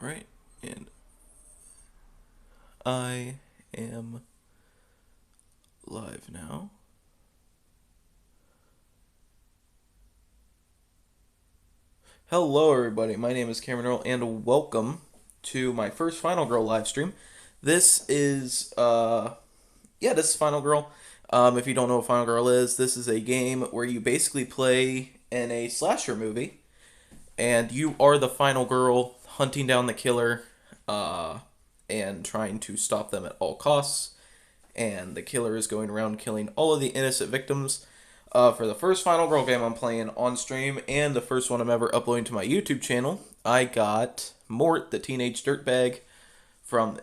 Alright, and I am live now. Hello everybody, my name is Cameron Earl and welcome to my first Final Girl live stream. This is, this is Final Girl. If you don't know what Final Girl is, this is a game where you basically play in a slasher movie and you are the final girl hunting down the killer, and trying to stop them at all costs. And the killer is going around killing all of the innocent victims. For the first Final Girl game I'm playing on stream, and the first one I'm ever uploading to my YouTube channel, I got Mort, the teenage dirtbag,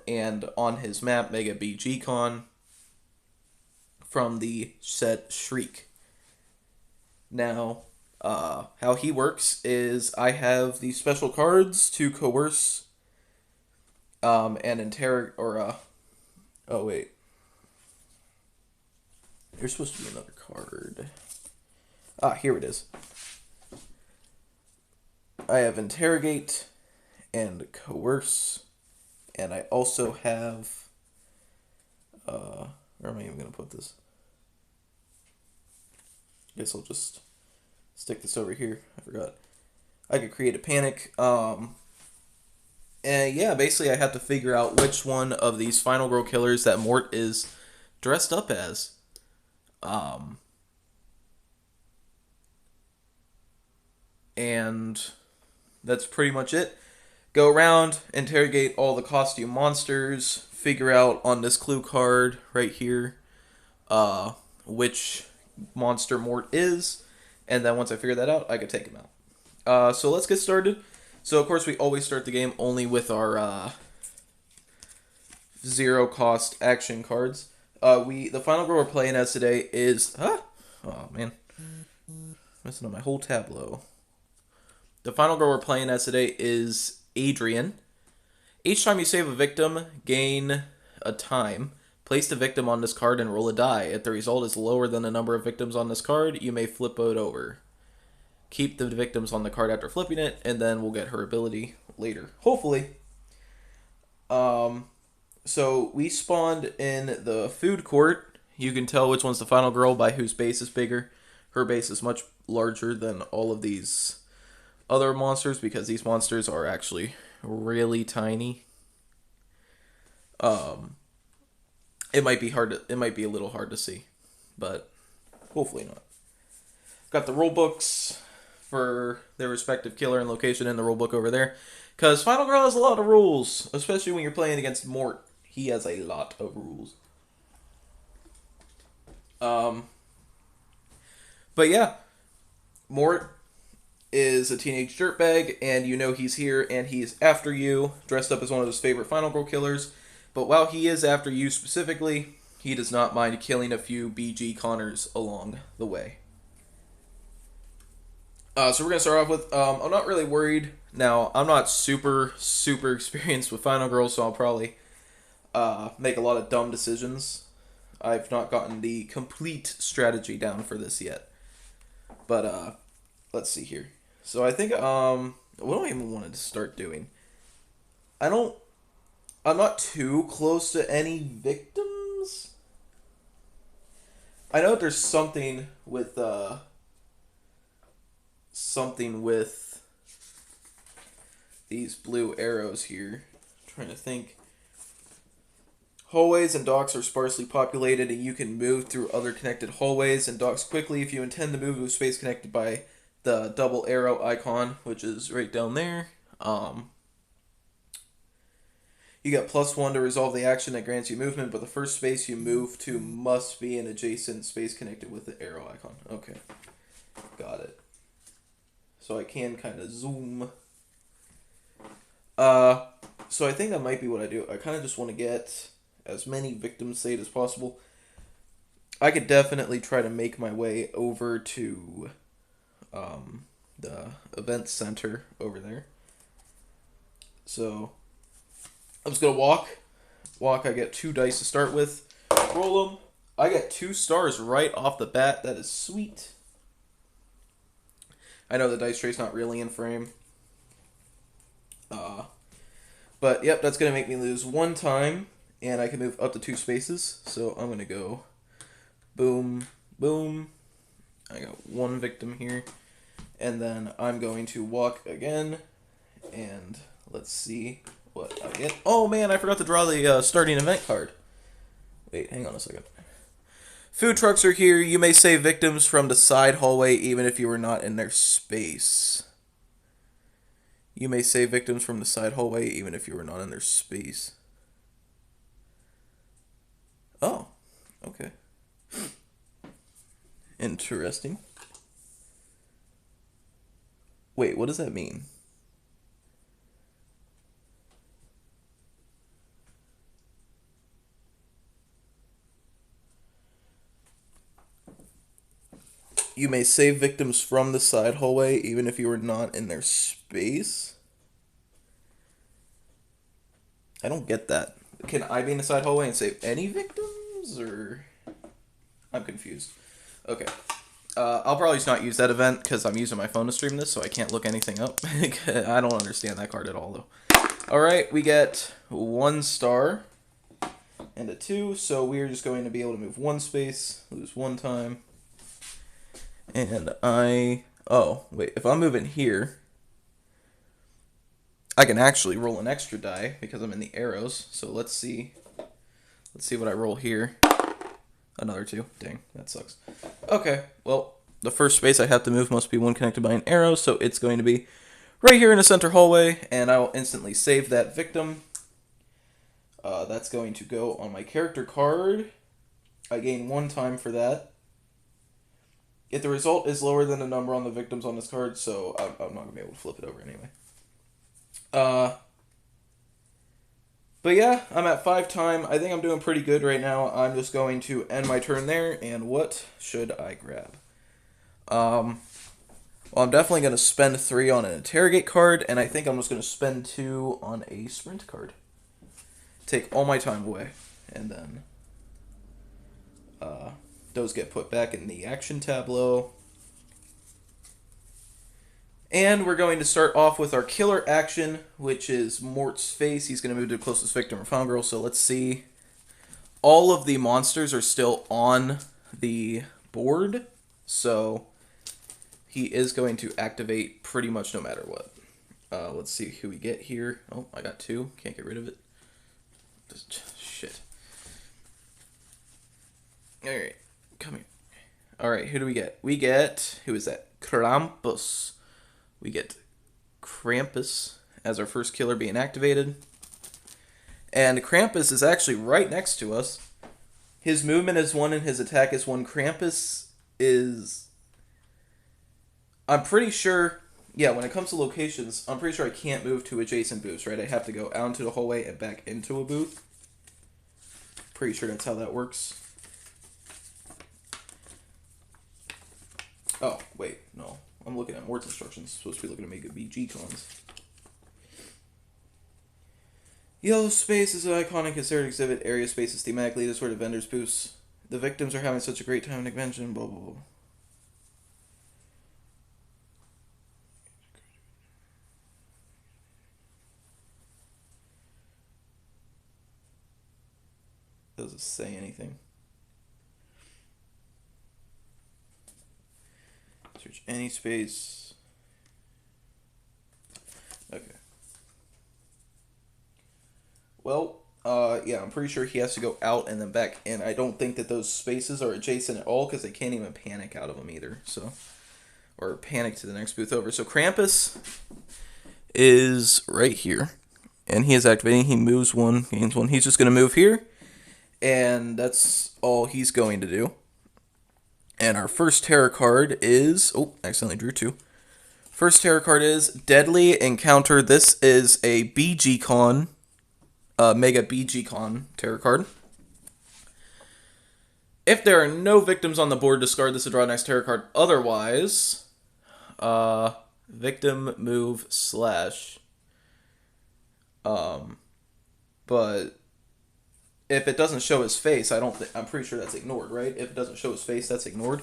and on his map, Mega BGCON, from the set Shriek. Now, how he works is I have these special cards to coerce, and interrogate, oh wait. There's supposed to be another card. Ah, here it is. I have interrogate and coerce, and I also have, where am I even going to put this? I guess I'll just stick this over here. I forgot. I could create a panic. And yeah, basically I have to figure out which one of these Final Girl killers that Mort is dressed up as. And that's pretty much it. Go around, interrogate all the costume monsters, figure out on this clue card right here, which monster Mort is, and then once I figure that out, I can take him out. So let's get started. So of course we always start the game only with our zero cost action cards. The final girl we're playing as today is oh man, messing up my whole tableau. The final girl we're playing as today is Adrianne. Each time you save a victim, gain a time. Place the victim on this card and roll a die. If the result is lower than the number of victims on this card, you may flip it over. Keep the victims on the card after flipping it, and then we'll get her ability later. Hopefully. So we spawned in the food court. You can tell which one's the final girl by whose base is bigger. Her base is much larger than all of these other monsters because these monsters are actually really tiny. It might be a little hard to see, but hopefully not. Got the rule books for their respective killer and location in the rule book over there, because Final Girl has a lot of rules, especially when you're playing against Mort. He has a lot of rules. But yeah, Mort is a teenage dirtbag, and you know he's here, and he's after you, dressed up as one of his favorite Final Girl killers. But while he is after you specifically, he does not mind killing a few BGCONers along the way. So we're going to start off with, I'm not really worried. Now, I'm not super experienced with Final Girl, so I'll probably make a lot of dumb decisions. I've not gotten the complete strategy down for this yet. But, let's see here. So I think, what do I even want to start doing? I'm not too close to any victims. I know there's something with these blue arrows here. I'm trying to think. Hallways and docks are sparsely populated, and you can move through other connected hallways and docks quickly if you intend to move to a space connected by the double arrow icon, which is right down there. You get +1 to resolve the action that grants you movement, but the first space you move to must be an adjacent space connected with the arrow icon. Okay, got it. So I can kind of zoom. So I think that might be what I do. I kind of just want to get as many victims saved as possible. I could definitely try to make my way over to the event center over there. So I'm just going to walk. I get 2 dice to start with. Roll them. I get 2 stars right off the bat. That is sweet. I know the dice tray's not really in frame. But yep, that's gonna make me lose one time, and I can move up to 2 spaces. So I'm gonna go boom, boom. I got one victim here, and then I'm going to walk again, and let's see what I get. Oh man, I forgot to draw the starting event card. Wait, hang on a second. Food trucks are here. You may save victims from the side hallway even if you were not in their space. You may save victims from the side hallway even if you were not in their space. Oh, okay. Interesting. Wait, what does that mean? You may save victims from the side hallway even if you were not in their space? I don't get that. Can I be in the side hallway and save any victims, or... I'm confused. Okay. I'll probably just not use that event because I'm using my phone to stream this, so I can't look anything up. I don't understand that card at all, though. Alright, we get 1 star and a 2, so we're just going to be able to move 1 space, lose 1 time. And oh, wait, if I'm moving here, I can actually roll an extra die because I'm in the arrows. So let's see. Let's see what I roll here. Another 2. Dang, that sucks. Okay, well, the first space I have to move must be one connected by an arrow, so it's going to be right here in the center hallway, and I will instantly save that victim. That's going to go on my character card. I gain 1 time for that. If the result is lower than the number on the victims on this card, so I'm not going to be able to flip it over anyway. But yeah, I'm at 5 time. I think I'm doing pretty good right now. I'm just going to end my turn there, and what should I grab? Well, I'm definitely going to spend 3 on an interrogate card, and I think I'm just going to spend 2 on a sprint card. Take all my time away, and then those get put back in the action tableau. And we're going to start off with our killer action, which is Mort's face. He's going to move to the closest victim or found girl, so let's see. All of the monsters are still on the board, so he is going to activate pretty much no matter what. Let's see who we get here. Oh, I got 2. Can't get rid of it. Shit. Alright, come here. Alright, who do we get? We get, who is that? Krampus. We get Krampus as our first killer being activated. And Krampus is actually right next to us. His movement is 1 and his attack is 1. Krampus is... I'm pretty sure... Yeah, when it comes to locations, I'm pretty sure I can't move to adjacent booths, right? I have to go out into the hallway and back into a booth. Pretty sure that's how that works. Oh, wait, no. I'm looking at Mort's instructions. Supposed to be looking to make a BGCONs. Yellow space is an icon and considered exhibit. Area space is thematically the sort of vendors booths. The victims are having such a great time in the convention, blah, blah, blah. Doesn't say anything. Search any space. Okay. Well, yeah, I'm pretty sure he has to go out and then back in. I don't think that those spaces are adjacent at all because they can't even panic out of them either. So, or panic to the next booth over. So Krampus is right here, and he is activating. He moves 1, gains 1. He's just going to move here, and that's all he's going to do. And our first terror card is... Oh, accidentally drew 2. First terror card is Deadly Encounter. This is a BGCON, Mega BGCON terror card. If there are no victims on the board, discard this to draw next terror card. Otherwise, victim move slash. But if it doesn't show his face, I'm pretty sure that's ignored, right? If it doesn't show his face, that's ignored.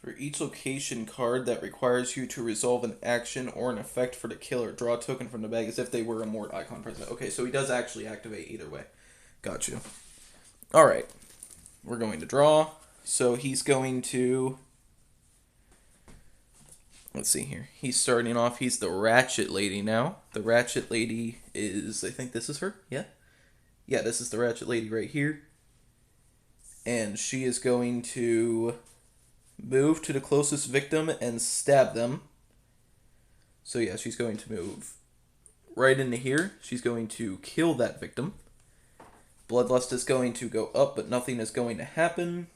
For each location card that requires you to resolve an action or an effect for the killer, draw a token from the bag as if they were a Mort icon present. Okay, so he does actually activate either way. Got you. Alright. We're going to draw. So he's going to... Let's see here. He's starting off. He's the Ratchet Lady now. The Ratchet Lady is... I think this is her? Yeah? Yeah, this is the Ratchet Lady right here. And she is going to move to the closest victim and stab them. So yeah, she's going to move right into here. She's going to kill that victim. Bloodlust is going to go up, but nothing is going to happen.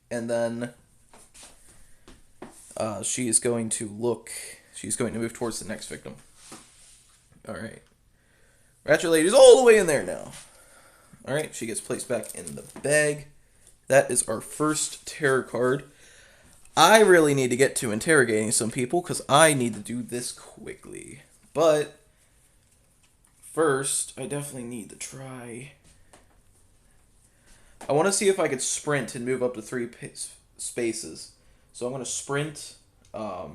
And then she is going to look... She's going to move towards the next victim. Alright. Ratchet Lady's all the way in there now. Alright, she gets placed back in the bag. That is our first terror card. I really need to get to interrogating some people because I need to do this quickly. But first, I definitely need to try... I want to see if I could sprint and move up to 3 spaces. So I'm going to sprint. Let's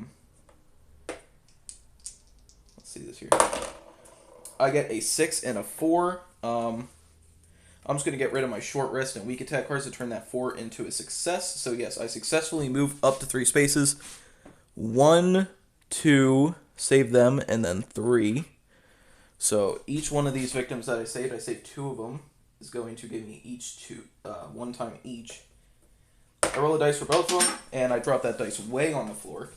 see this here. I get a 6 and a 4. I'm just going to get rid of my short rest and weak attack cards to turn that 4 into a success. So yes, I successfully move up to 3 spaces. 1, 2, save them, and then 3. So each one of these victims that I saved 2 of them, is going to give me each 2, 1 time each. I roll a dice for both of them, and I drop that dice way on the floor.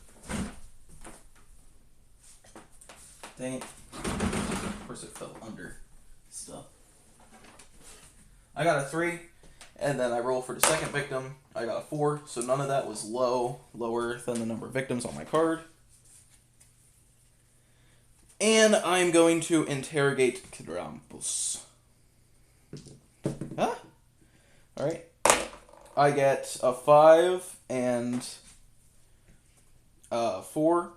Dang it. Of course it fell under stuff. I got a 3, and then I roll for the second victim. I got a 4, so none of that was lower than the number of victims on my card. And I'm going to interrogate Krampus. Huh? Alright. I get a 5 and 4.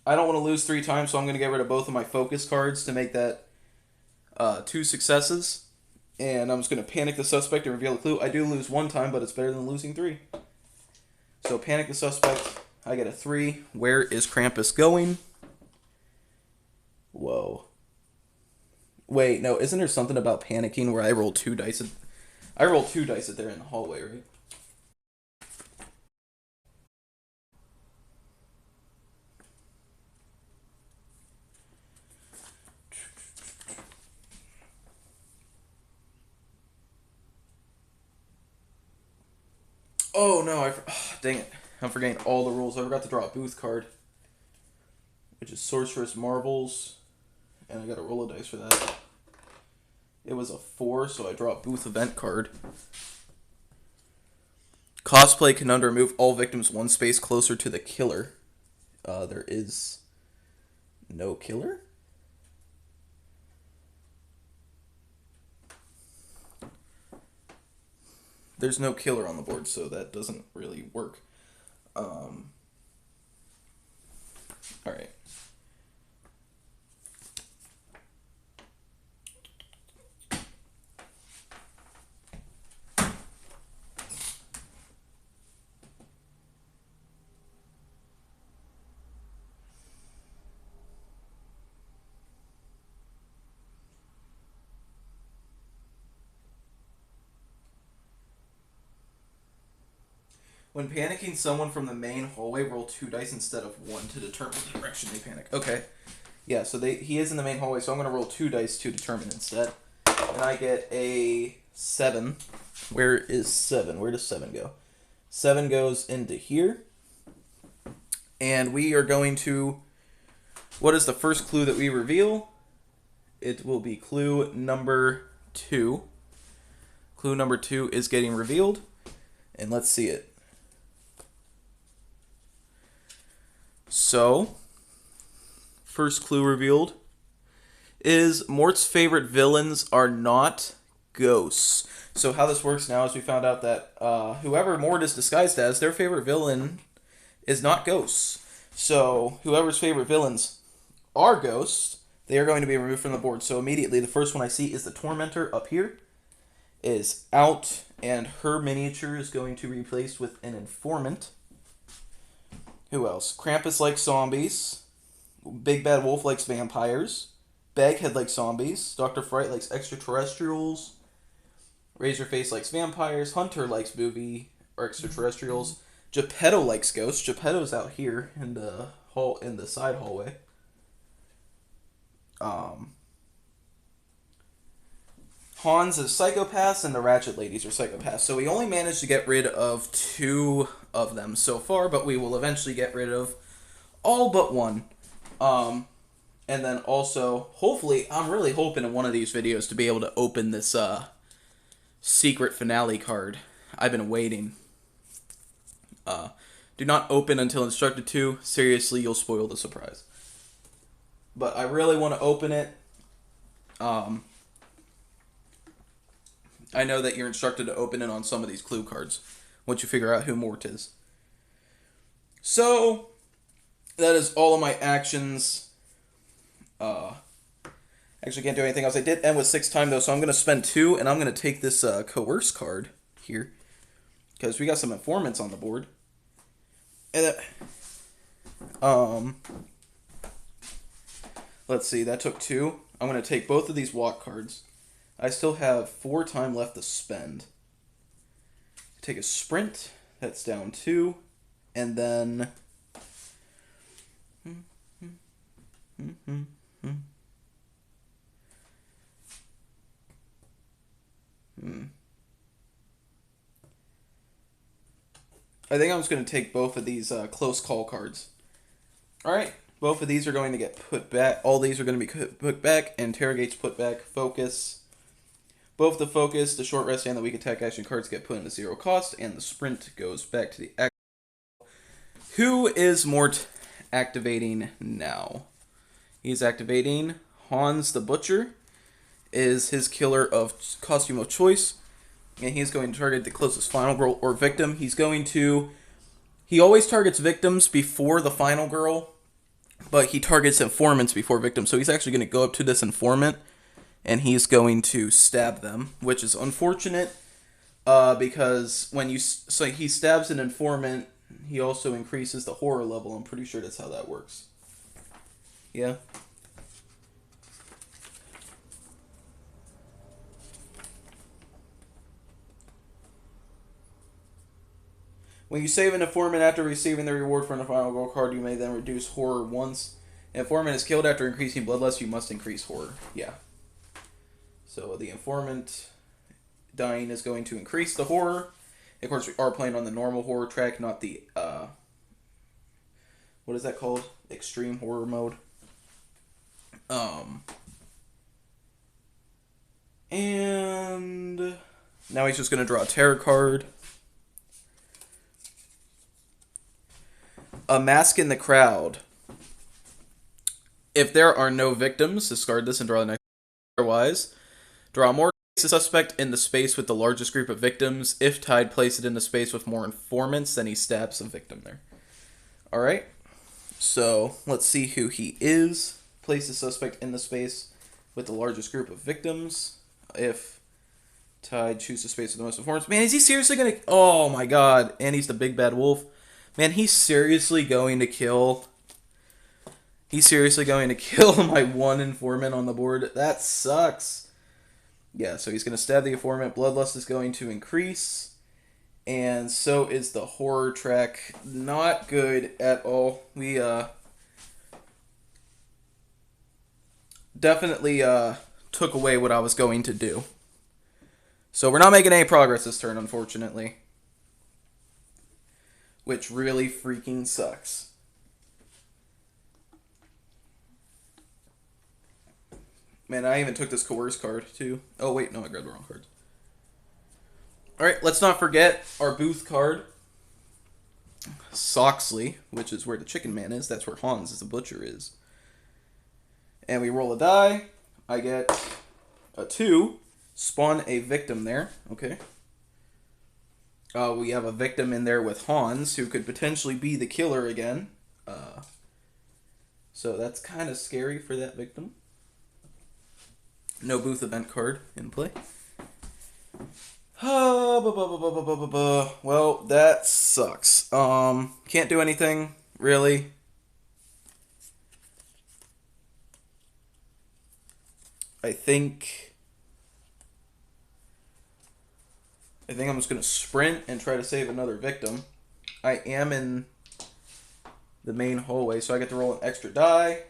I don't want to lose 3 times, so I'm going to get rid of both of my focus cards to make that 2 successes. And I'm just going to panic the suspect and reveal a clue. I do lose 1 time, but it's better than losing 3. So panic the suspect. I get a 3. Where is Krampus going? Whoa. Wait, no, isn't there something about panicking where I roll 2 dice? I roll 2 dice at there in the hallway, right? Oh no, dang it. I'm forgetting all the rules. I forgot to draw a booth card, which is Sorceress Marvels, and I got to roll a dice for that. It was a 4, so I draw a booth event card. Cosplay Conundrum, move all victims 1 space closer to the killer. There is no killer? There's no killer on the board, so that doesn't really work. Alright. When panicking someone from the main hallway, roll 2 dice instead of 1 to determine the direction they panic. Okay. Yeah, so he is in the main hallway, so I'm going to roll 2 dice to determine instead. And I get a 7. Where is 7? Where does 7 go? 7 goes into here. And we are going to... What is the first clue that we reveal? It will be clue number 2. Clue number 2 is getting revealed. And let's see it. So, first clue revealed is Mort's favorite villains are not ghosts. So how this works now is we found out that whoever Mort is disguised as, their favorite villain is not ghosts. So whoever's favorite villains are ghosts, they are going to be removed from the board. So immediately the first one I see is the Tormentor up here. Is out, And her miniature is going to be replaced with an informant. Who else? Krampus likes zombies. Big Bad Wolf likes vampires. Baghead likes zombies. Dr. Fright likes extraterrestrials. Razorface likes vampires. Hunter likes movie or extraterrestrials. Geppetto likes ghosts. Geppetto's out here in the hall in the side hallway. Hans is psychopaths and the Ratchet ladies are psychopaths. So we only managed to get rid of 2 of them so far, but we will eventually get rid of all but 1. And then also, hopefully, I'm really hoping in one of these videos to be able to open this secret finale card. I've been waiting. Do not open until instructed to. Seriously, you'll spoil the surprise. But I really want to open it. I know that you're instructed to open it on some of these clue cards once you figure out who Mort is. So, that is all of my actions. Actually can't do anything else. I did end with 6 time though, so I'm going to spend 2, and I'm going to take this coerce card here. Because we got some informants on the board. And let's see, that took 2. I'm going to take both of these walk cards. I still have 4 time left to spend. Take a sprint, that's down 2, and then I think I'm just going to take both of these close call cards. Alright, both of these are going to get put back. All these are going to be put back. Interrogate's put back. Focus. Both the focus, the short rest, and the weak attack action cards get put into 0 cost, and the sprint goes back to the action. Who is Mort activating now? He's activating Hans the Butcher, is his killer of costume of choice, and he's going to target the closest final girl or victim. He always targets victims before the final girl, but he targets informants before victims. So he's actually going to go up to this informant, and he's going to stab them, which is unfortunate, because when he stabs an informant, he also increases the horror level. I'm pretty sure that's how that works. Yeah. When you save an informant after receiving the reward from the final goal card, you may then reduce horror once. An informant is killed after increasing bloodlust, you must increase horror. Yeah. So the informant dying is going to increase the horror. Of course, we are playing on the normal horror track, not the, what is that called? Extreme horror mode. And now he's just going to draw a tarot card. A mask in the crowd. If there are no victims, discard this and draw the next. Otherwise, draw more. Place the suspect in the space with the largest group of victims. If tied, place it in the space with more informants. Then he stabs the victim there. Alright. So, let's see who he is. Place the suspect in the space with the largest group of victims. If tied, choose the space with the most informants. Man, is he seriously going to... Oh my god. And he's the big bad wolf. Man, he's seriously going to kill... He's seriously going to kill my 1 informant on the board. That sucks. Yeah, so he's going to stab the informant. Bloodlust is going to increase. And so is the horror track. Not good at all. We definitely took away what I was going to do. So we're not making any progress this turn, unfortunately. Which really freaking sucks. Man, I even took this coerce card, too. Oh, wait, no, I grabbed the wrong cards. Alright, let's not forget our booth card. Soxley, which is where the chicken man is. That's where Hans, the butcher, is. And we roll a die. I get a 2. Spawn a victim there. Okay. We have a victim in there with Hans, who could potentially be the killer again. So that's kind of scary for that victim. No booth event card in play. Well, that sucks. Can't do anything, really. I think I think I'm just gonna sprint and try to save another victim. I am in the main hallway, so I get to roll an extra die.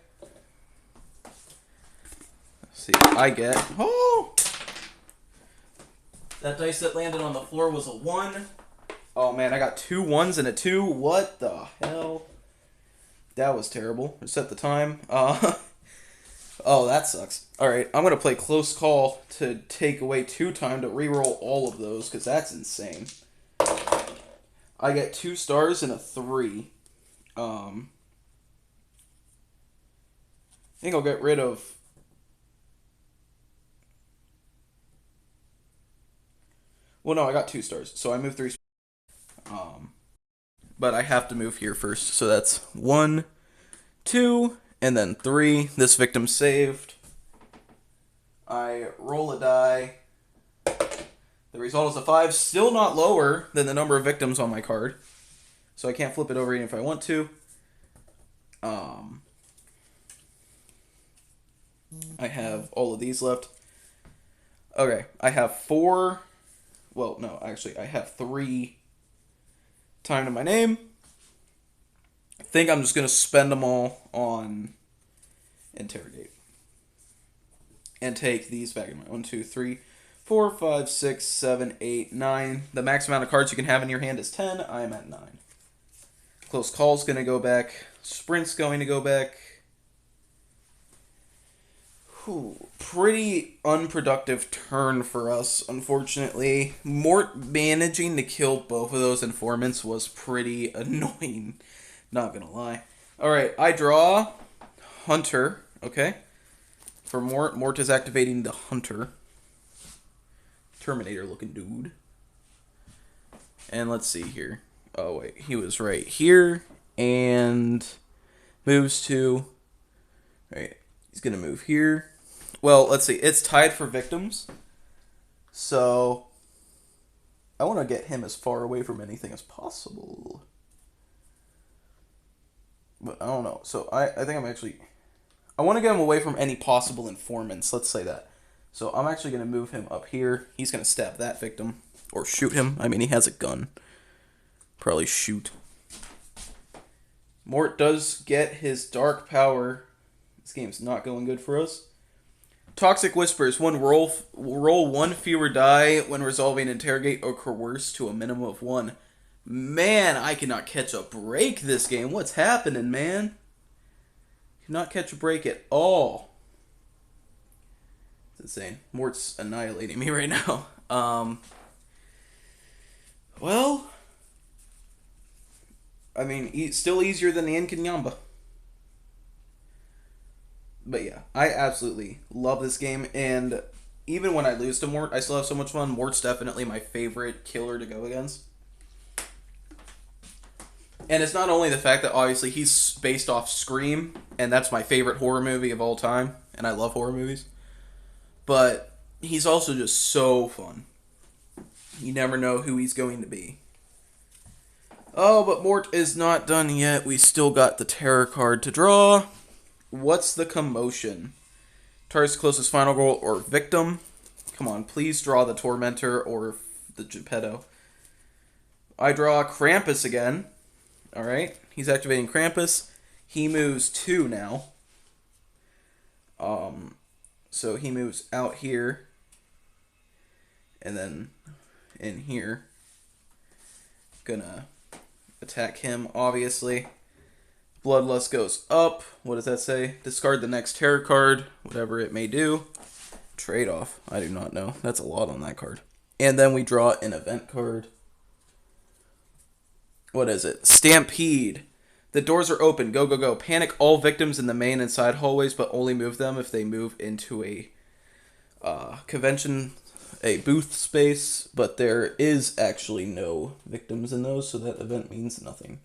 Let's see, I get that dice that landed on the floor was a 1. Oh man, I got 2 1s and a 2. What the hell? That was terrible. Reset the time. Oh, that sucks. Alright, I'm going to play Close Call to take away 2 time to reroll all of those, because that's insane. I get 2 stars and a 3. I think I'll get rid of... Well, no, I got 2 stars, so I move 3. But I have to move here first, so that's 1, 2, and then 3. This victim's saved. I roll a die. The result is a 5, still not lower than the number of victims on my card. So I can't flip it over even if I want to. I have all of these left. Okay, I have 4. Well, no, actually, I have 3 time to my name. I think I'm just going to spend them all on interrogate. And take these back in my 1, 2, 3, 4, 5, 6, 7, 8, 9. The max amount of cards you can have in your hand is 10. I am at 9. Close Call's going to go back. Sprint's going to go back. Pretty unproductive turn for us, unfortunately. Mort managing to kill both of those informants was pretty annoying. Not gonna lie. Alright, I draw Hunter, okay? For Mort, Mort is activating the Hunter. Terminator looking dude. And let's see here. Oh, wait, he was right here. And moves to... Alright, he's gonna move here. Well, let's see. It's tied for victims. So, I want to get him as far away from anything as possible. But I don't know. So, I think I'm actually... I want to get him away from any possible informants. Let's say that. So, I'm actually going to move him up here. He's going to stab that victim. Or shoot him. I mean, he has a gun. Probably shoot. Mort does get his dark power. This game's not going good for us. Toxic Whispers. Roll 1 fewer die when resolving interrogate or coerce to a minimum of 1. Man, I cannot catch a break this game. What's happening, man? Cannot catch a break at all. It's insane. Mort's annihilating me right now. Well, I mean, still easier than the Inkinyamba. But yeah, I absolutely love this game, and even when I lose to Mort, I still have so much fun. Mort's definitely my favorite killer to go against. And it's not only the fact that obviously he's based off Scream, and that's my favorite horror movie of all time, and I love horror movies, but he's also just so fun. You never know who he's going to be. Oh, but Mort is not done yet. We still got the terror card to draw. What's the commotion? Target's closest final goal or victim. Come on, please draw the Tormentor or the Geppetto. I draw Krampus again. Alright, he's activating Krampus. He moves 2 now. So he moves out here. And then in here. Gonna attack him, obviously. Bloodlust goes up. What does that say? Discard the next terror card, whatever it may do. Trade-off. I do not know. That's a lot on that card. And then we draw an event card. What is it? Stampede. The doors are open. Go, go, go. Panic all victims in the main and side hallways, but only move them if they move into a convention, a booth space. But there is actually no victims in those, so that event means nothing.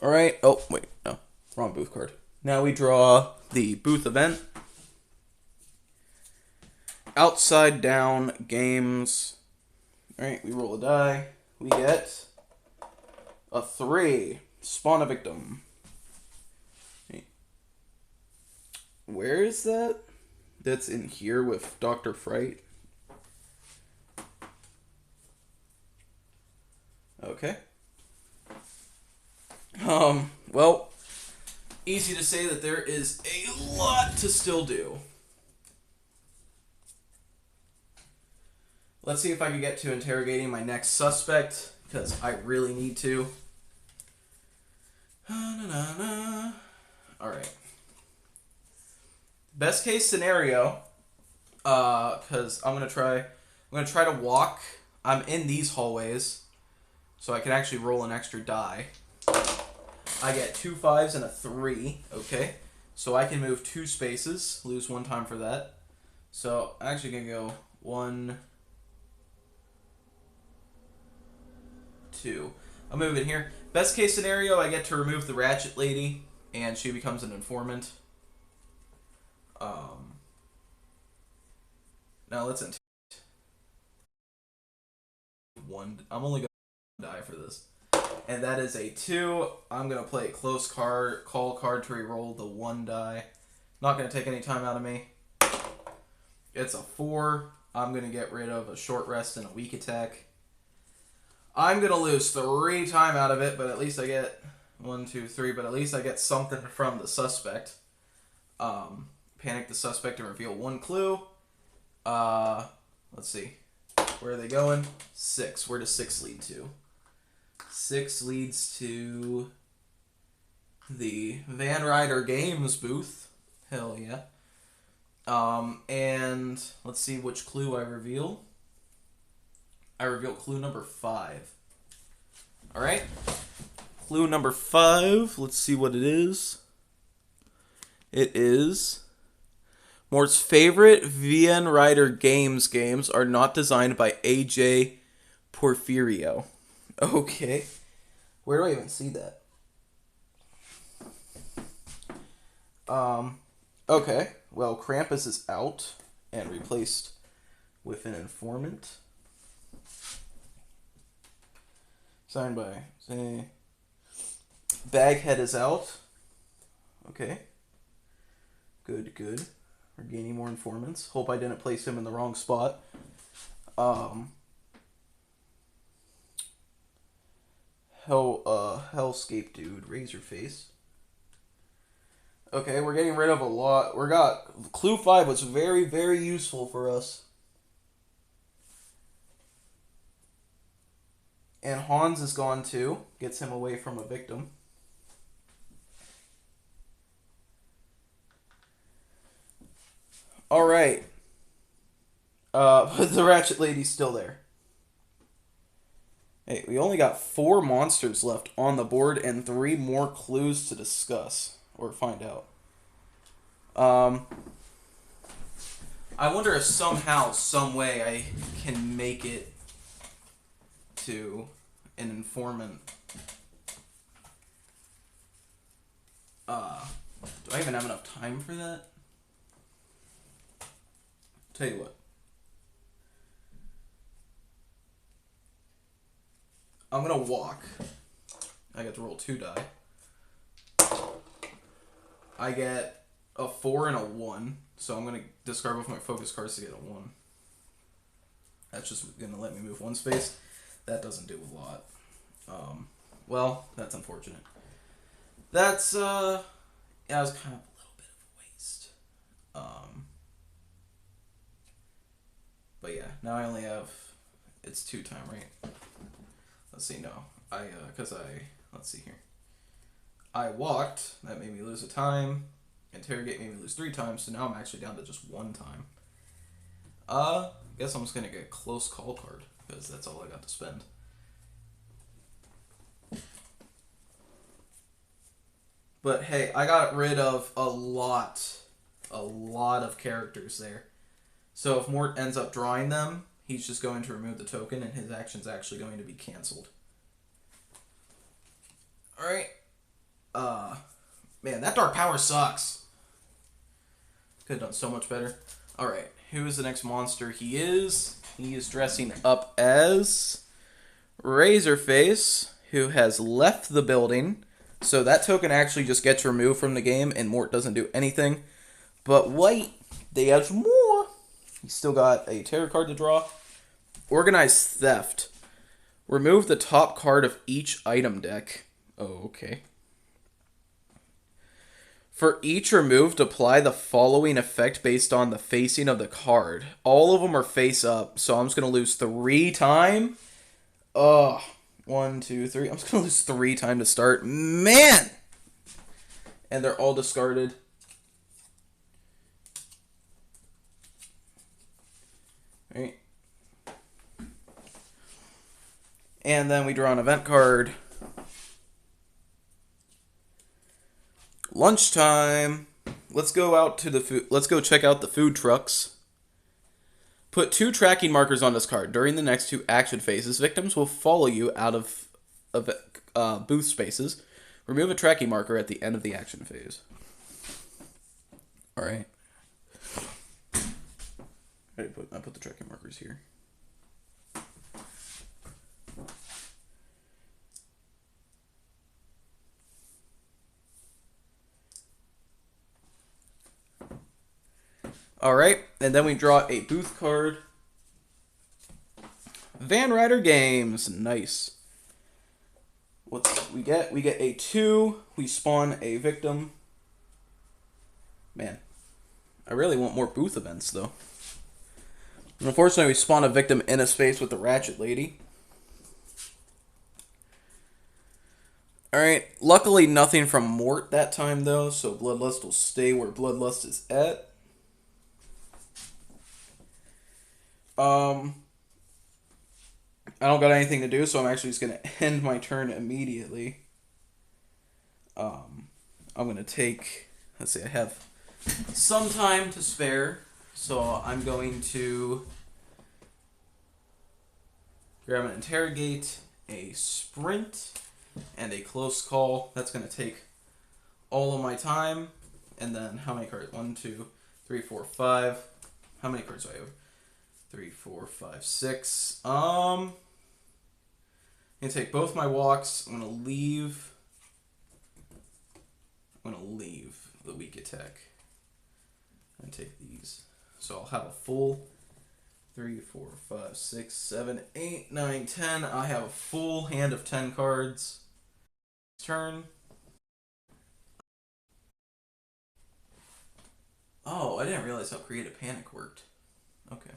Alright. Oh, wait. No. Wrong booth card. Now we draw the booth event. Outside Down Games. Alright, we roll a die. We get a 3. Spawn a victim. Where is that? That's in here with Dr. Fright. Okay. Well, easy to say that there is a lot to still do. Let's see if I can get to interrogating my next suspect, because I really need to. Alright. Best case scenario, because I'm gonna try to walk. I'm in these hallways, so I can actually roll an extra die. I get 2 5s and a 3. Okay, so I can move 2 spaces, lose 1 time for that. So I'm actually gonna go 1, 2. I'll move it here. Best case scenario, I get to remove the Ratchet Lady, and she becomes an informant. Now let's one. I'm only gonna die for this, and that is a 2. I'm gonna play a close call card to reroll the 1 die. Not gonna take any time out of me. It's a 4. I'm gonna get rid of a short rest and a weak attack. I'm gonna lose 3 time out of it, but at least I get 1, 2, 3. But at least I get something from the suspect. Panic the suspect and reveal 1 clue. Let's see. Where are they going? 6. Where does 6 lead to? 6 leads to the Van Ryder Games booth. Hell yeah. And let's see which clue I reveal. I reveal clue number 5. Alright. Clue number 5. Let's see what it is. It is... Mort's favorite Van Ryder games are not designed by AJ Porfirio. Okay. Where do I even see that? Okay. Well, Krampus is out and replaced with an informant. Signed by, say, Baghead is out. Okay. Good. We're gaining more informants. Hope I didn't place him in the wrong spot. Hellscape dude, Razorface. Okay, we're getting rid of a lot. Clue 5 was very, very useful for us. And Hans is gone too. Gets him away from a victim. Alright. But the Ratchet Lady's still there. Hey, we only got 4 monsters left on the board and 3 more clues to discuss. Or find out. I wonder if somehow, some way I can make it to an informant. Do I even have enough time for that? Tell you what. I'm gonna walk. I get to roll 2 die. I get a 4 and a 1, so I'm gonna discard both my focus cards to get a 1. That's just gonna let me move 1 space. That doesn't do a lot. Well, that's unfortunate. That's yeah, it was kind of a little bit of a waste. But yeah, now I only have, it's 2 time, right? Let's see, no. Let's see here. I walked, that made me lose a time. Interrogate made me lose 3 times, so now I'm actually down to just 1 time. Guess I'm just gonna get a close call card, because that's all I got to spend. But hey, I got rid of a lot of characters there. So if Mort ends up drawing them, he's just going to remove the token and his action's actually going to be canceled. Alright. Man, that dark power sucks. Could have done so much better. Alright. who is the next monster? He is dressing up as Razorface, who has left the building. So that token actually just gets removed from the game, and Mort doesn't do anything. But wait, there's more. He's still got a tarot card to draw. Organized Theft. Remove the top card of each item deck. Oh, okay. For each removed, apply the following effect based on the facing of the card. All of them are face up, so I'm just going to lose 3 time. Ugh. 1, 2, 3. I'm just going to lose 3 time to start. Man! And they're all discarded. Right. And then we draw an event card. Lunchtime. Let's go out to the food. Let's go check out the food trucks. Put 2 tracking markers on this card. During the next 2 action phases, victims will follow you out of booth spaces. Remove a tracking marker at the end of the action phase. All right. I put the tracking markers here. All right, and then we draw a booth card. Van Ryder Games, nice. What we get? We get a 2. We spawn a victim. Man, I really want more booth events though. Unfortunately, we spawn a victim in a space with the Ratchet Lady. Alright, luckily nothing from Mort that time though, so Bloodlust will stay where Bloodlust is at. I don't got anything to do, so I'm actually just going to end my turn immediately. I'm going to take, let's see, I have some time to spare, so I'm going to grab an Interrogate, a Sprint, and a Close Call. That's going to take all of my time. And then how many cards? 1, 2, 3, 4, 5. How many cards do I have? 3, 4, 5, 6. I'm gonna take both my walks. I'm gonna leave the weak attack. And take these. So I'll have a full 3, 4, 5, 6, 7, 8, 9, 10. I have a full hand of 10 cards. Turn. Oh, I didn't realize how Creative Panic worked. Okay.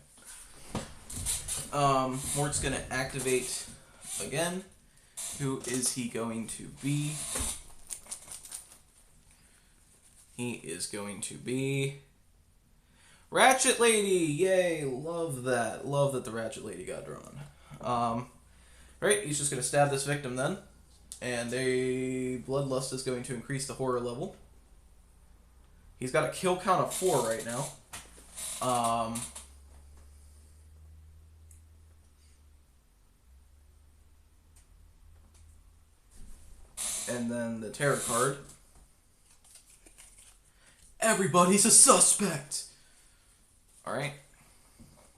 Mort's gonna activate again. Who is he going to be? He is going to be Ratchet Lady. Yay! Love that. Love that the Ratchet Lady got drawn. Right, he's just gonna stab this victim then, and Bloodlust is going to increase the horror level. He's got a kill count of 4 right now. And then the tarot card. Everybody's a suspect! Alright.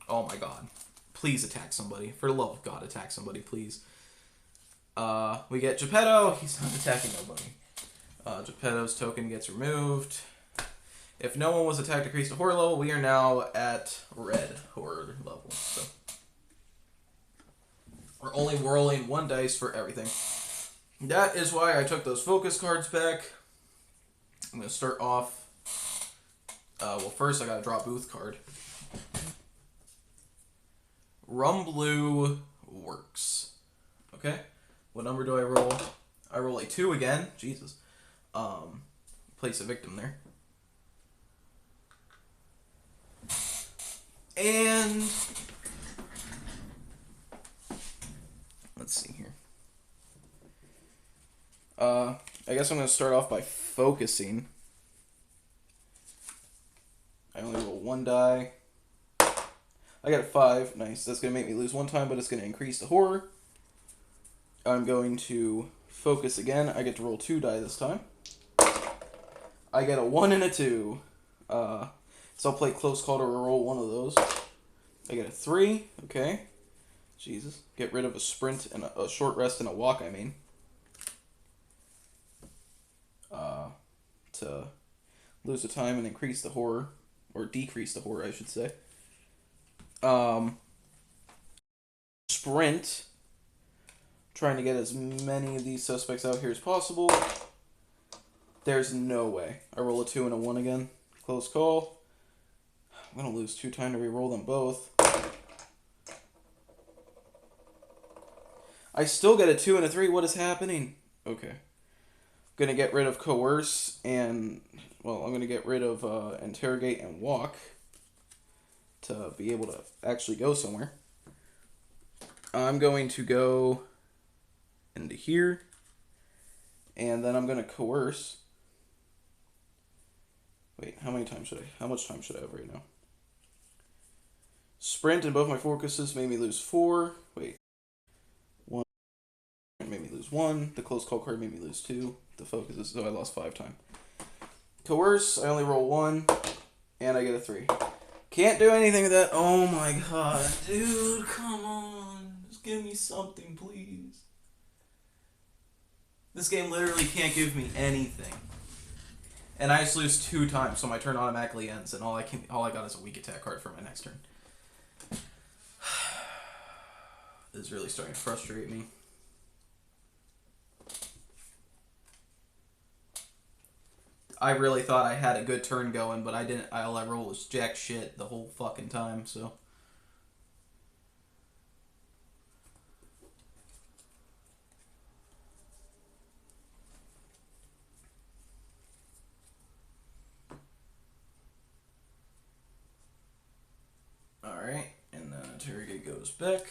Oh my god. Please attack somebody. For the love of God, attack somebody, please. We get Geppetto. He's not attacking nobody. Geppetto's token gets removed. If no one was attacked, decrease the horror level. We are now at red horror level. So we're only rolling 1 dice for everything. That is why I took those focus cards back. I'm going to start off. Well, first I got to draw a booth card. Rum Blue works. Okay. What number do I roll? I roll a 2 again. Jesus. Place a victim there. And let's see here. I guess I'm going to start off by focusing. I only roll 1 die. I got a 5. Nice. That's going to make me lose 1 time, but it's going to increase the horror. I'm going to focus again. I get to roll 2 die this time. I get a 1 and a 2. So I'll play close call to roll one of those. I get a 3. Okay. Jesus. Get rid of a sprint and a short rest and a walk, I mean. To lose the time and increase the horror. Or decrease the horror, I should say. Sprint. Trying to get as many of these suspects out here as possible. There's no way. I roll a 2 and a 1 again. Close call. I'm going to lose 2 time to re-roll them both. I still get a 2 and a 3. What is happening? Okay. I'm going to get rid of coerce and... Well, I'm going to get rid of interrogate and walk to be able to actually go somewhere. I'm going to go into here. And then I'm going to coerce. Wait, how much time should I have right now? Sprint and both my focuses made me lose 4. Wait. 1 made me lose 1. The close call card made me lose 2. The focuses, so I lost 5 time. Coerce, I only roll 1. And I get a 3. Can't do anything with that. Oh my god. Dude, come on. Just give me something, please. This game literally can't give me anything. And I just lose 2 times, so my turn automatically ends, and all I got is a weak attack card for my next turn. This is really starting to frustrate me. I really thought I had a good turn going, but I didn't. All I rolled was jack shit the whole fucking time, so. Alright, and then interrogate goes back.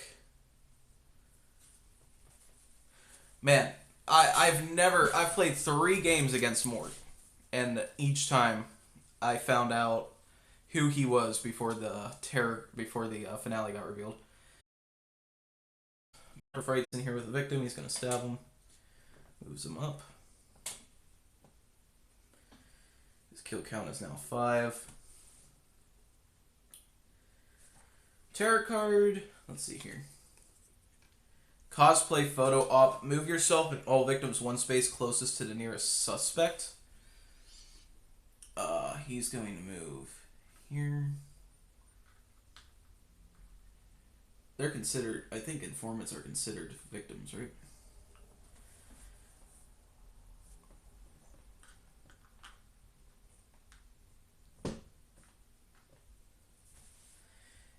Man, I've played 3 games against Mort, and each time I found out who he was before the finale got revealed. Fights in here with the victim, he's gonna stab him. Moves him up. His kill count is now 5. Tarot card. Let's see here. Cosplay photo op. Move yourself and all victims 1 space closest to the nearest suspect. He's going to move here. They're considered, I think informants are considered victims, right?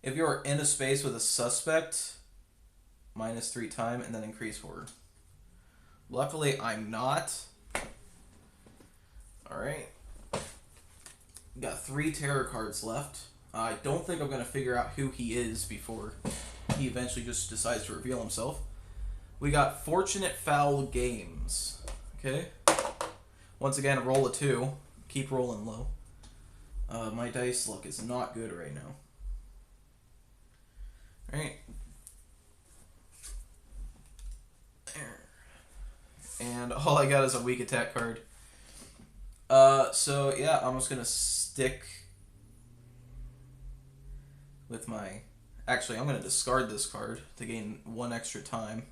If you are in a space with a suspect, -3 time, and then increase horror. Luckily, I'm not. Alright. Got 3 terror cards left. I don't think I'm going to figure out who he is before he eventually just decides to reveal himself. We got Fortunate Foul Games. Okay. Once again, roll a 2. Keep rolling low. My dice luck is not good right now. Alright. And all I got is a weak attack card. So yeah, I'm just gonna stick with my... Actually, I'm gonna discard this card to gain 1 extra time.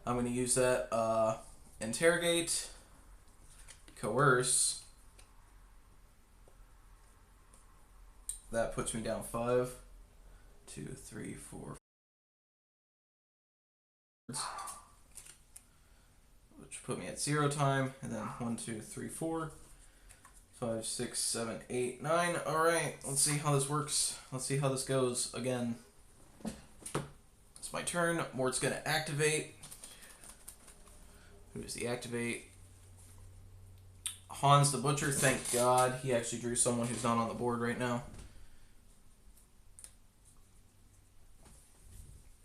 I'm gonna use that, interrogate, coerce. That puts me down 5. 2, 3, 4. Which put me at 0 time, and then 1, 2, 3, 4, 5, 6, 7, 8, 9. Alright, let's see how this works. Let's see how this goes again. It's my turn. Mort's gonna activate. Who does he activate? Hans the Butcher, thank God. He actually drew someone who's not on the board right now.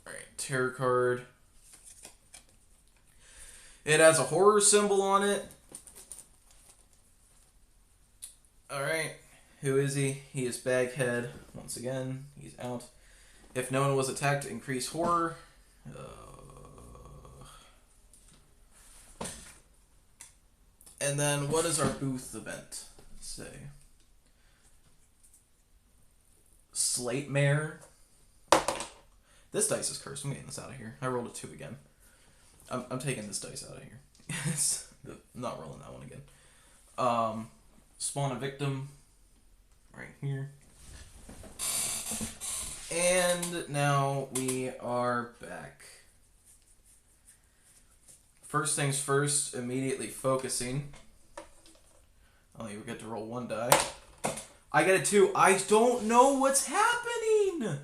Alright, terror card. It has a horror symbol on it. Alright. Who is he? He is Baghead. Once again, he's out. If no one was attacked, increase horror. And then, what does our booth event say? Slate Mare. This dice is cursed. I'm getting this out of here. I rolled a 2 again. I'm taking this dice out of here. I'm not rolling that one again. Spawn a victim. Right here. And now we are back. First things first, immediately focusing. Oh, you get to roll 1 die. I get a 2. I don't know what's happening!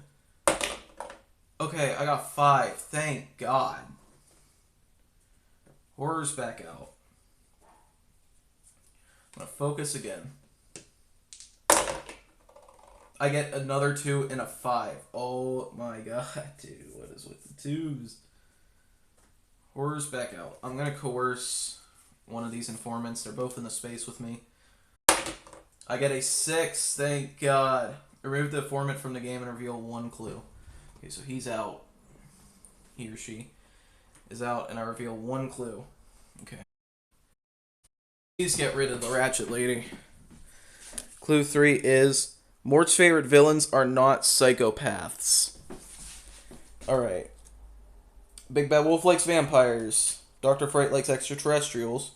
Okay, I got 5. Thank God. Horror's back out. I'm gonna focus again. I get another 2 and a 5. Oh my God, dude. What is with the 2s? Horror's back out. I'm gonna coerce one of these informants. They're both in the space with me. I get a 6. Thank God. Remove the informant from the game and reveal 1 clue. Okay, so he's out. He or she is out, and I reveal 1 clue. Okay. Please get rid of the ratchet lady. Clue 3 is Mort's favorite villains are not psychopaths. Alright. Big Bad Wolf likes vampires. Dr. Fright likes extraterrestrials.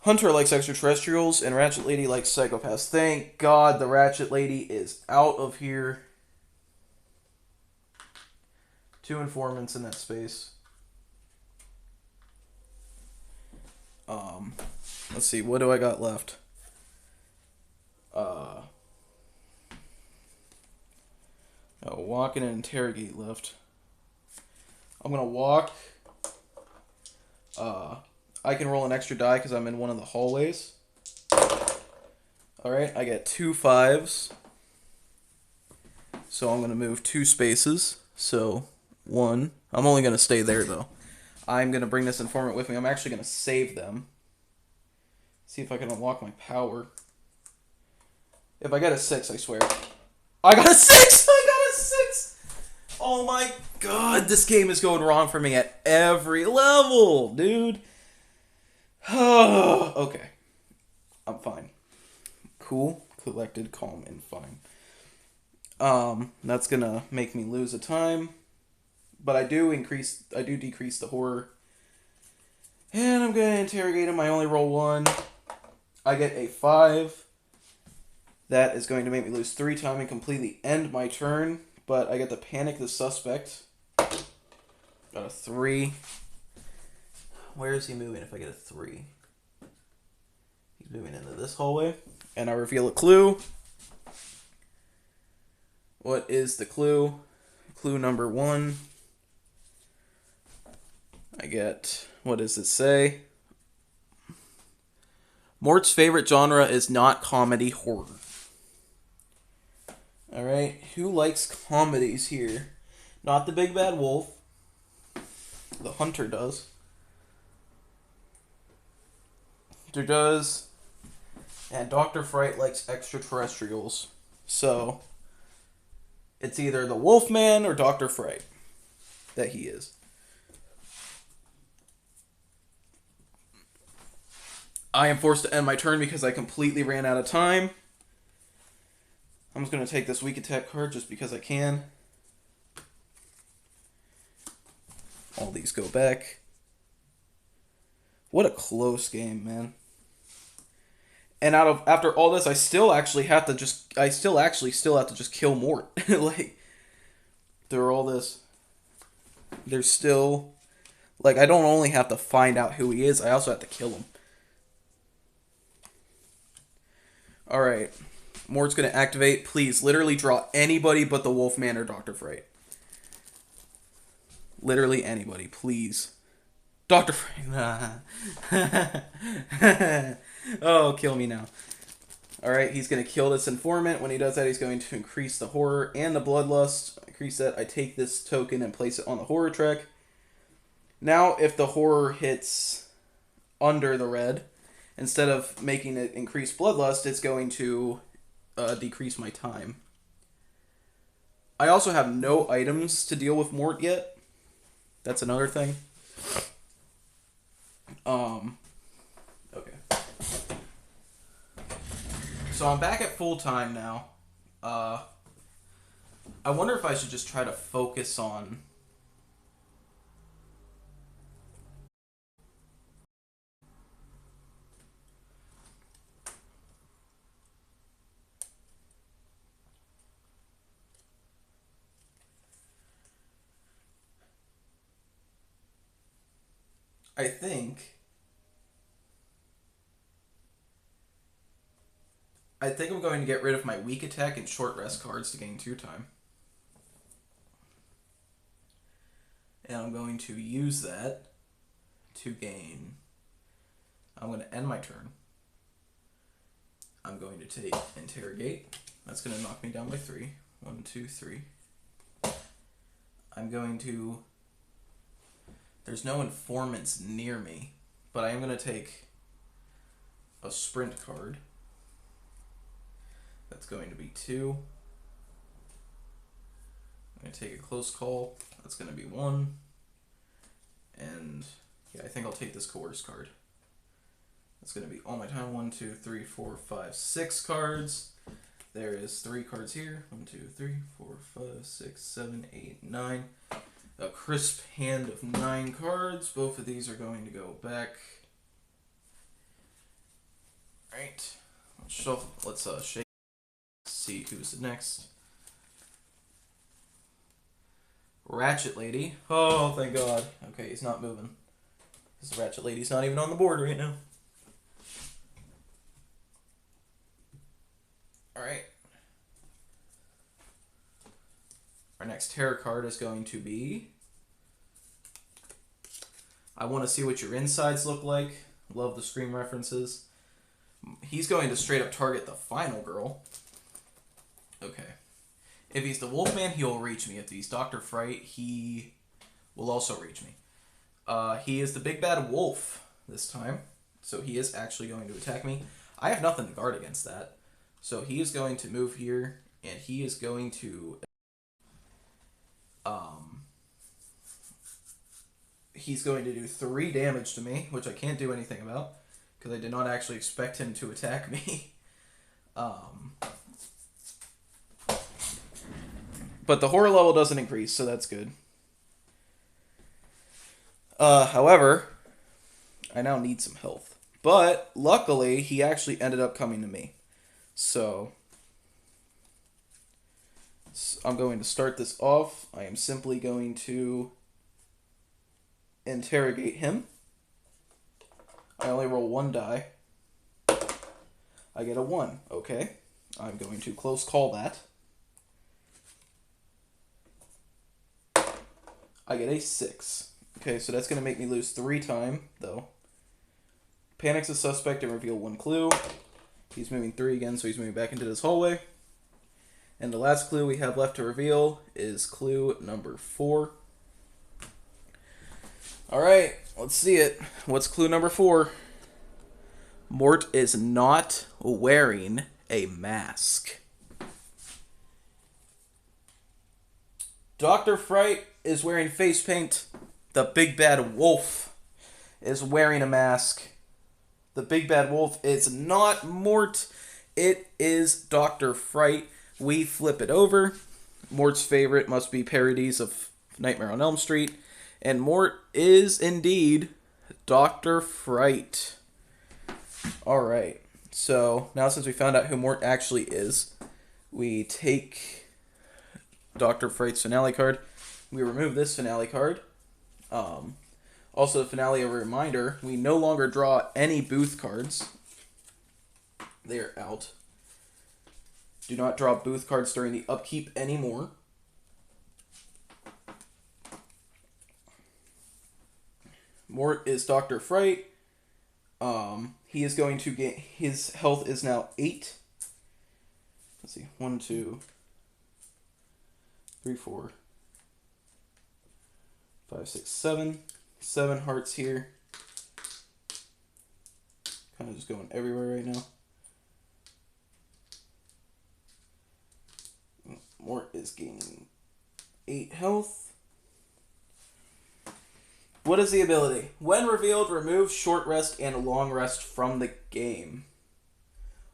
Hunter likes extraterrestrials, and Ratchet Lady likes psychopaths. Thank God the Ratchet Lady is out of here. 2 informants in that space. Let's see, what do I got left? Walk and interrogate left. I'm gonna walk. I can roll an extra die because I'm in one of the hallways. Alright, I get 2 5s. So I'm gonna move 2 spaces. So 1. I'm only gonna stay there though. I'm gonna bring this informant with me. I'm actually gonna save them. See if I can unlock my power. If I get a 6, I swear. I got a 6! I got a 6! Oh my God, this game is going wrong for me at every level, dude. Okay. I'm fine. Cool, collected, calm, and fine. That's gonna make me lose a time. But I do decrease the horror. And I'm gonna interrogate him. I only roll 1. I get a 5. That is going to make me lose 3 time and completely end my turn. But I get to panic the suspect. Got a 3. Where is he moving if I get a 3? He's moving into this hallway. And I reveal a clue. What is the clue? Clue number 1. I get, what does it say? Mort's favorite genre is not comedy horror. Alright, who likes comedies here? Not the Big Bad Wolf. The Hunter does. Hunter does. And Dr. Fright likes extraterrestrials. So, it's either the Wolfman or Dr. Fright that he is. I am forced to end my turn because I completely ran out of time. I'm just going to take this weak attack card just because I can. All these go back. What a close game, man. And after all this, I still actually have to just kill Mort. Like, through all this, there's still, like, I don't only have to find out who he is, I also have to kill him. Alright. Mort's gonna activate. Please, literally draw anybody but the Wolfman or Dr. Fright. Literally anybody, please. Dr. Fright. Oh, kill me now. Alright, he's gonna kill this informant. When he does that, he's going to increase the horror and the bloodlust. Increase that. I take this token and place it on the horror track. Now, if the horror hits under the red, instead of making it increase bloodlust, it's going to decrease my time. I also have no items to deal with Mort yet. That's another thing. Okay. So I'm back at full time now. I wonder if I should just try to focus on... I think... I'm going to get rid of my weak attack and short rest cards to gain 2 time. And I'm going to use that to gain... I'm going to end my turn. I'm going to take Interrogate. That's going to knock me down by 3. 1, 2, 3. I'm going to... There's no informants near me, but I am going to take a sprint card. That's going to be 2. I'm going to take a close call. That's going to be 1. And yeah, I think I'll take this coerce card. That's going to be all my time. 1, 2, 3, 4, 5, 6 cards. There is 3 cards here. 1, 2, 3, 4, 5, 6, 7, 8, 9. A crisp hand of 9 cards. Both of these are going to go back. Alright. Let's shuffle. Let's shake. See who's next. Ratchet Lady. Oh, thank God. Okay, he's not moving. This Ratchet Lady's not even on the board right now. Alright. Our next tarot card is going to be... I want to see what your insides look like. Love the Scream references. He's going to straight up target the final girl. Okay. If he's the Wolfman, he'll reach me. If he's Dr. Fright, he will also reach me. He is the big bad wolf this time. So he is actually going to attack me. I have nothing to guard against that. So he is going to move here, and he is going to... He's going to do 3 damage to me, which I can't do anything about, because I did not actually expect him to attack me. But the horror level doesn't increase, so that's good. However, I now need some health. But, luckily, he actually ended up coming to me. So, I'm going to start this off. I am simply going to interrogate him. I only roll 1 die. I get a 1. Okay. I'm going to close call that. I get a 6. Okay, so that's going to make me lose 3 time, though. Panics the suspect and reveal 1 clue. He's moving 3 again, so he's moving back into this hallway. And the last clue we have left to reveal is clue number 4. Alright, let's see it. What's clue number 4? Mort is not wearing a mask. Dr. Fright is wearing face paint. The big bad wolf is wearing a mask. The big bad wolf is not Mort. It is Dr. Fright. We flip it over. Mort's favorite must be parodies of Nightmare on Elm Street. And Mort is indeed Dr. Fright. Alright. So, now since we found out who Mort actually is, we take Dr. Fright's finale card. We remove this finale card. Also, the finale, a reminder, we no longer draw any booth cards. They are out. Do not draw booth cards during the upkeep anymore. Mort is Dr. Fright. He is going to get... His health is now 8. Let's see. 1, 2, 3, 4, 5, 6, 7. 7 hearts here. Kind of just going everywhere right now. Mort is gaining 8 health. What is the ability? When revealed, remove short rest and long rest from the game.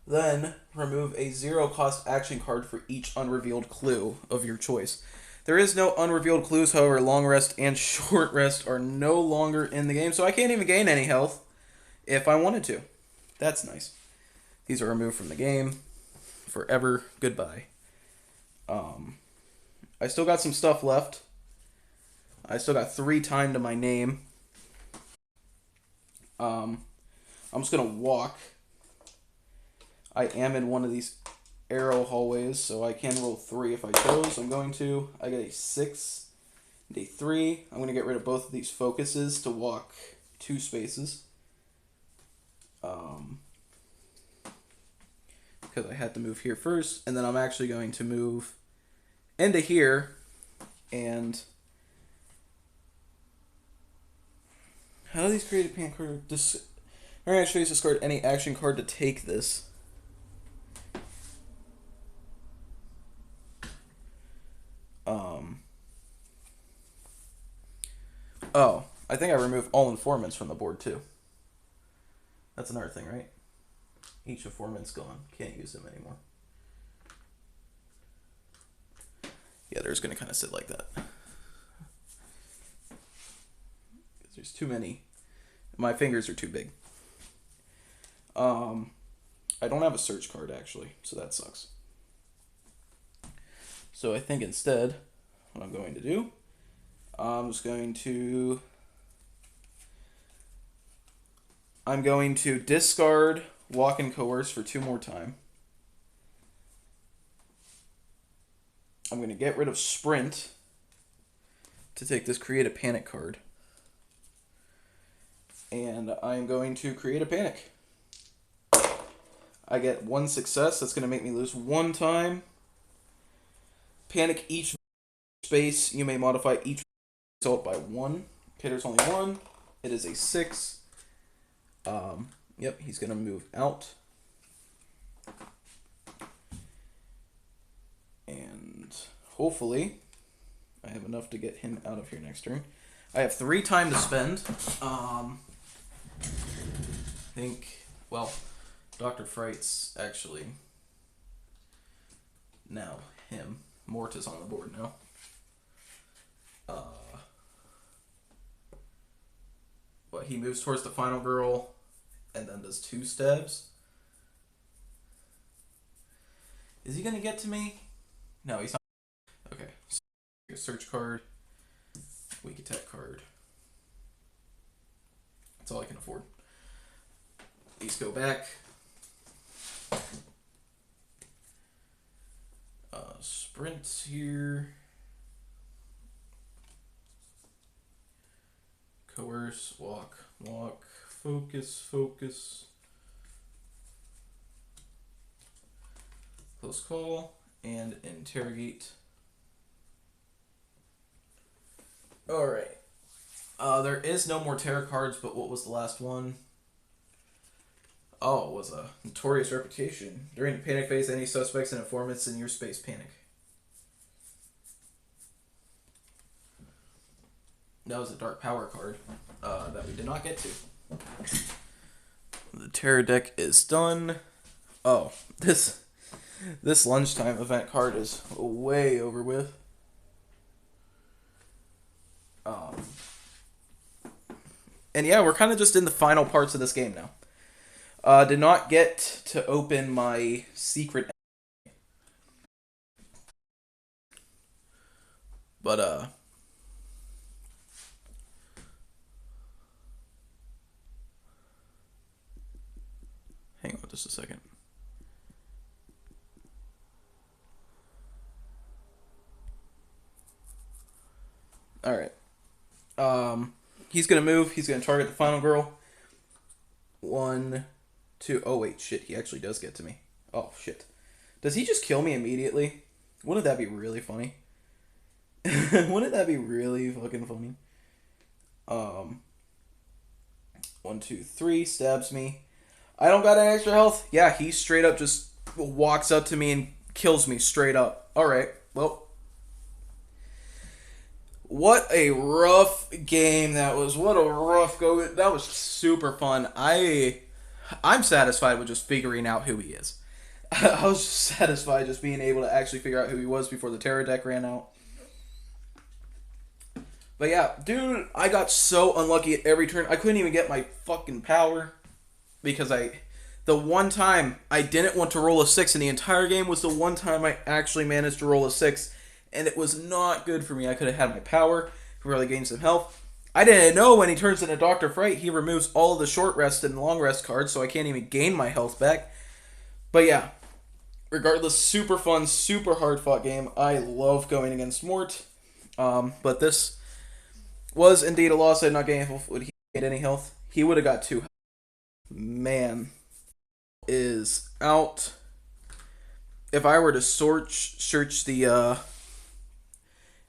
Then remove a 0 cost action card for each unrevealed clue of your choice. There is no unrevealed clues, however, long rest and short rest are no longer in the game, so I can't even gain any health if I wanted to. That's nice. These are removed from the game. Forever goodbye. I still got some stuff left. I still got 3 time to my name. I'm just gonna walk. I am in one of these arrow hallways, so I can roll 3 if I chose. I'm going to. I get a 6 and a 3. I'm going to get rid of both of these focuses to walk 2 spaces. Because I had to move here first, and then I'm actually going to move into here, and how do these create a pan card? Our actually discard any action card to take this. Oh, I think I removed all informants from the board too. That's another thing, right? Each informant's gone. Can't use them anymore. Yeah, they're just gonna kind of sit like that. There's too many. My fingers are too big. I don't have a search card actually, so that sucks. So I think instead, what I'm going to do, I'm going to discard Walk and Coerce for 2 more time. I'm going to get rid of Sprint to take this Create a Panic card. And I'm going to create a panic. I get 1 success. That's going to make me lose 1 time. Panic each space. You may modify each result by 1. Okay, there's only 1. It is a 6. Yep, he's going to move out. And hopefully I have enough to get him out of here next turn. I have 3 time to spend. I think, well, Dr. Fright's actually now him. Mort is on the board now. But he moves towards the final girl and then does 2 stabs. Is he gonna get to me? No, he's not. Okay, so a search card, weak attack card. That's all I can afford. These go back. Sprint here. Coerce, walk, focus. Close call, and interrogate. Alright. There is no more tarot cards, but what was the last one? Oh, it was a notorious reputation. During the panic phase, any suspects and informants in your space panic. That was a dark power card that we did not get to. The terror deck is done. Oh, this lunchtime event card is way over with. And yeah, we're kind of just in the final parts of this game now. Did not get to open my secret. But, hang on just a second. Alright. He's gonna move. He's gonna target the final girl. 1, 2. Oh, wait, shit. He actually does get to me. Oh, shit. Does he just kill me immediately? Wouldn't that be really funny? Wouldn't that be really fucking funny? 1, 2, 3. Stabs me. I don't got any extra health. Yeah, he straight up just walks up to me and kills me straight up. Alright, well. What a rough game that was. What a rough go. That was super fun. I I'm satisfied with just figuring out who he is. I was just satisfied just being able to actually figure out who he was before the Terror deck ran out. But yeah, dude, I got so unlucky at every turn. I couldn't even get my fucking power because the one time I didn't want to roll a 6 in the entire game was the one time I actually managed to roll a 6, and it was not good for me. I could have had my power, really gained some health. I didn't know when he turns into Dr. Fright, he removes all of the short rest and long rest cards, so I can't even gain my health back. But yeah, regardless, super fun, super hard fought game. I love going against Mort. But this was indeed a loss. I did not gain health. Would he get any health? He would have got 2. Man is out. If I were to search the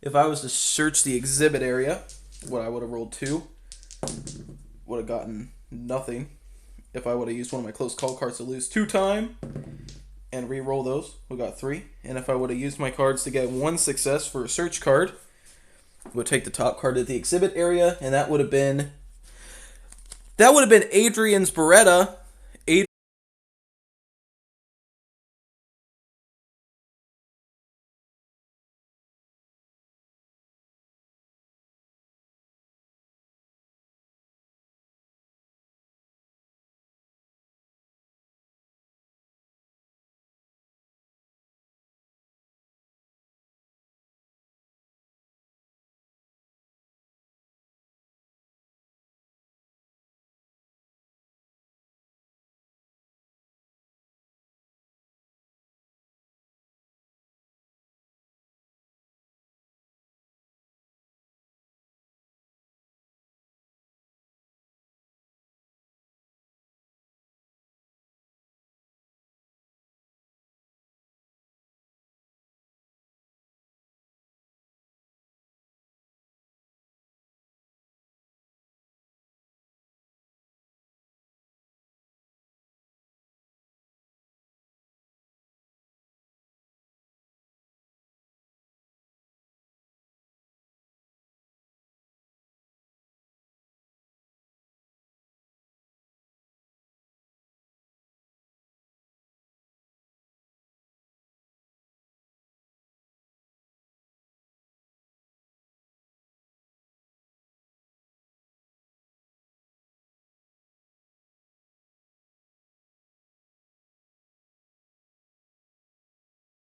if I was to search the exhibit area, what I would have rolled 2 would have gotten nothing. If I would have used one of my close call cards to lose 2 time and re-roll those, we got 3. And if I would have used my cards to get 1 success for a search card, would take the top card of the exhibit area, and that would have been Adrianne's Beretta.